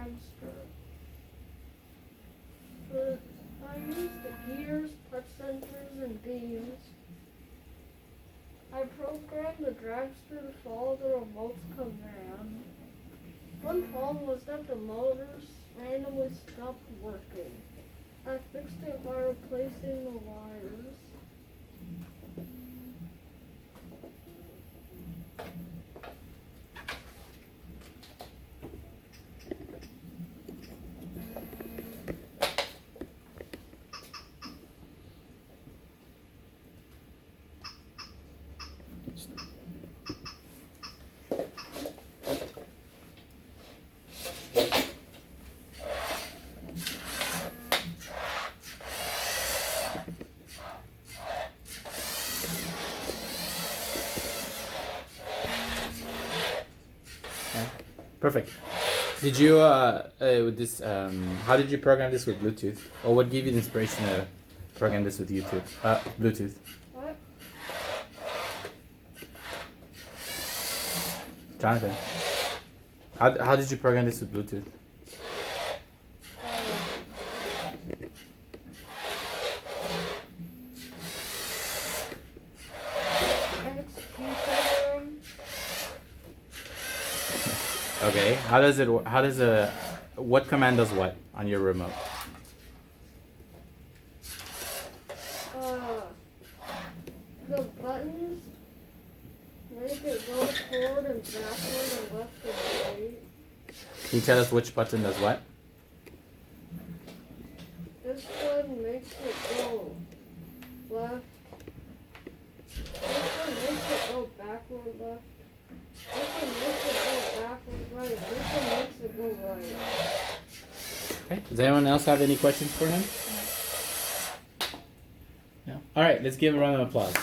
dragster. But I used the gears, touch sensors, and beams. I programmed the dragster to follow the remote's command. One problem was that the motors randomly stopped working. I fixed it by replacing the wires. Perfect. Did you with this? How did you program this with Bluetooth, or what gave you the inspiration to program this with YouTube? Bluetooth. What? Jonathan, how did you program this with Bluetooth? Okay. How does it? How does a? What command does what on your remote? The buttons make it go forward and backward and left and right. Can you tell us which button does what? This one makes it go left. This one makes it go backward left. This one makes it go backward right. This one makes it go right. Okay. Does anyone else have any questions for him? No. All right. Let's give a round of applause.